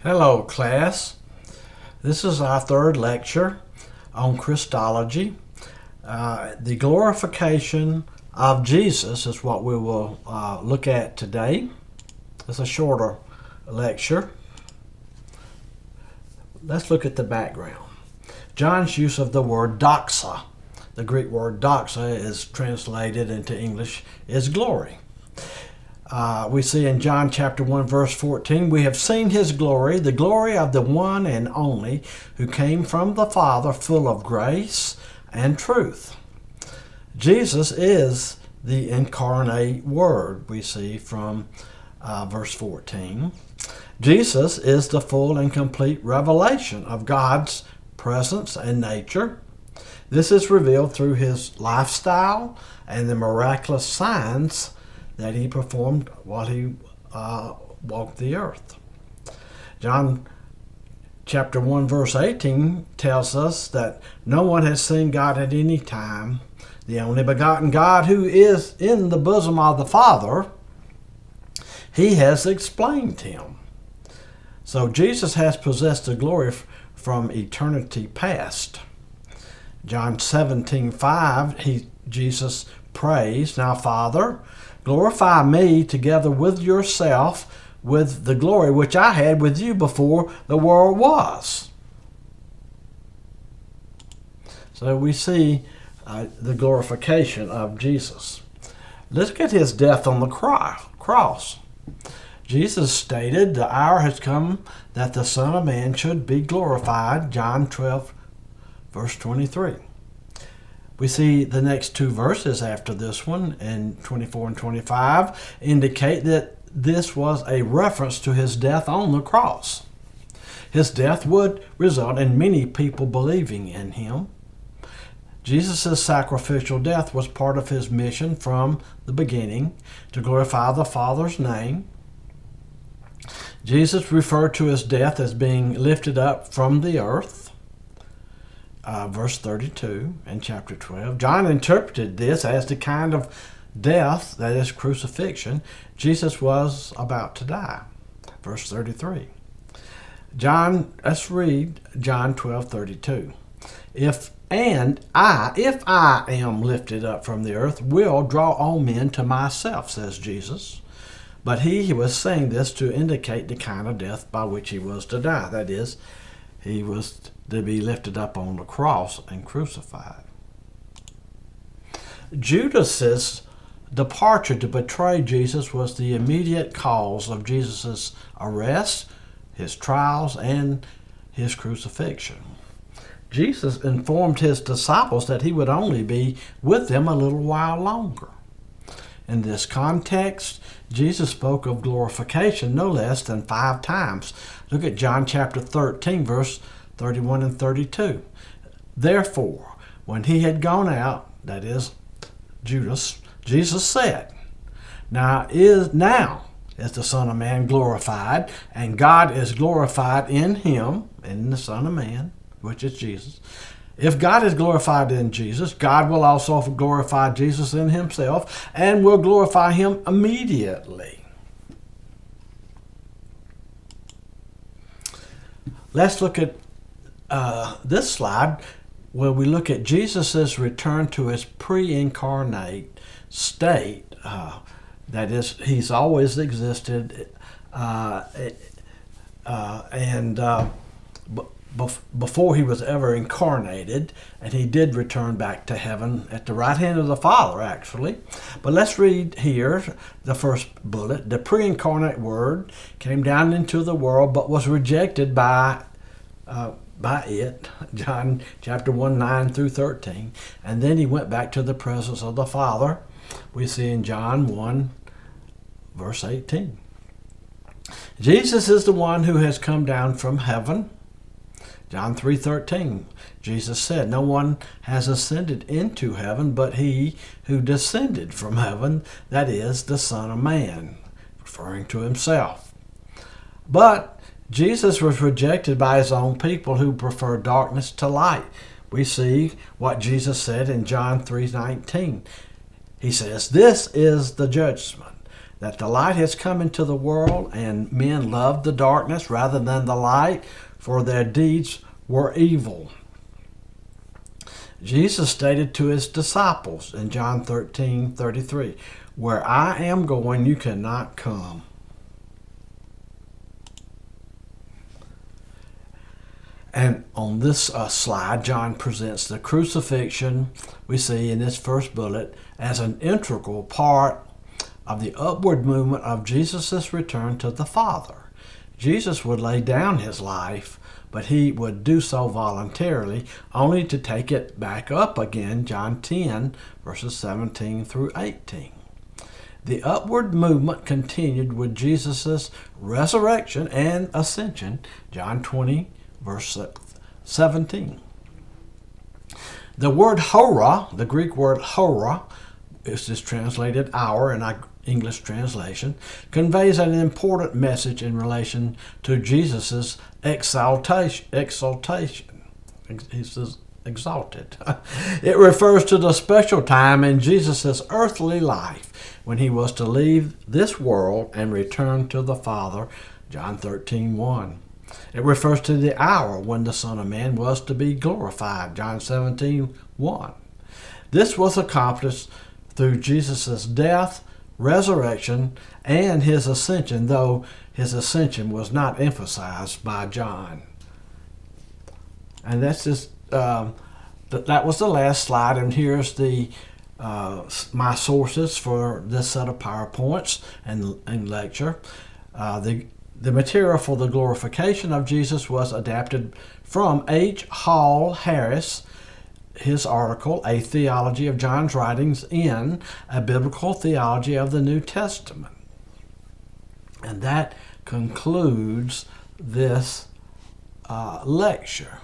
Hello, class. This is our third lecture on Christology. The glorification of Jesus is what we will look at today. It's a shorter lecture. Let's look at the background. John's use of the word doxa, the Greek word doxa is translated into English, is glory. We see in John chapter 1 verse 14, we have seen his glory, the glory of the one and only who came from the Father, full of grace and truth. Jesus is the incarnate Word, we see from verse 14. Jesus is the full and complete revelation of God's presence and nature. This is revealed through his lifestyle and the miraculous signs that he performed while he walked the earth. John chapter 1 verse 18 tells us that no one has seen God at any time. The only begotten God who is in the bosom of the Father, he has explained him. So Jesus has possessed the glory from eternity past. John 17:5, Jesus prays, "Now, Father, glorify me together with yourself with the glory which I had with you before the world was." So we see the glorification of Jesus. Let's get his death on the cross. Jesus stated, "The hour has come that the Son of Man should be glorified," John 12, verse 23. We see the next two verses after this one, in 24 and 25, indicate that this was a reference to his death on the cross. His death would result in many people believing in him. Jesus' sacrificial death was part of his mission from the beginning to glorify the Father's name. Jesus referred to his death as being lifted up from the earth. Verse 32 in chapter 12. John interpreted this as the kind of death, that is crucifixion, Jesus was about to die. Verse 33. Let's read John 12:32. If I am lifted up from the earth, will draw all men to myself, says Jesus. But he was saying this to indicate the kind of death by which he was to die. That is, he was to be lifted up on the cross and crucified. Judas's departure to betray Jesus was the immediate cause of Jesus' arrest, his trials, and his crucifixion. Jesus informed his disciples that he would only be with them a little while longer. In this context, Jesus spoke of glorification no less than 5 times. Look at John chapter 13, verse 31 and 32. Therefore, when he had gone out, that is, Judas, Jesus said, Now is the Son of Man glorified, and God is glorified in him, in the Son of Man, which is Jesus. If God is glorified in Jesus, God will also glorify Jesus in himself and will glorify him immediately. Let's look at this slide where we look at Jesus' return to his pre-incarnate state. That is, he's always existed before he was ever incarnated, and he did return back to heaven at the right hand of the Father, actually. But let's read here the first bullet. The pre-incarnate Word came down into the world, but was rejected by it, John chapter 1, 9 through 13. And then he went back to the presence of the Father. We see in John 1, verse 18. Jesus is the one who has come down from heaven. John 3:13, Jesus said, "No one has ascended into heaven but he who descended from heaven, that is, the Son of Man," referring to himself. But Jesus was rejected by his own people who preferred darkness to light. We see what Jesus said in John 3:19. He says, "This is the judgment. that the light has come into the world, and men loved the darkness rather than the light, for their deeds were evil. Jesus stated to his disciples in John 13:33, "Where I am going, you cannot come." And on this slide, John presents the crucifixion we see in this first bullet as an integral part of the upward movement of Jesus' return to the Father. Jesus would lay down his life, but he would do so voluntarily, only to take it back up again, John 10, verses 17 through 18. The upward movement continued with Jesus' resurrection and ascension, John 20, verse 17. The word hora, the Greek word hora, this is translated hour in our English translation, conveys an important message in relation to Jesus' exaltation. He says exalted. It refers to the special time in Jesus' earthly life when he was to leave this world and return to the Father, John 13:1. It refers to the hour when the Son of Man was to be glorified, John 17:1. This was accomplished through Jesus' death, resurrection, and his ascension, though his ascension was not emphasized by John. And that's just that was the last slide, and here's the my sources for this set of PowerPoints and lecture. The material for the glorification of Jesus was adapted from H. Hall Harris, his article, A Theology of John's Writings in A Biblical Theology of the New Testament. And that concludes this lecture.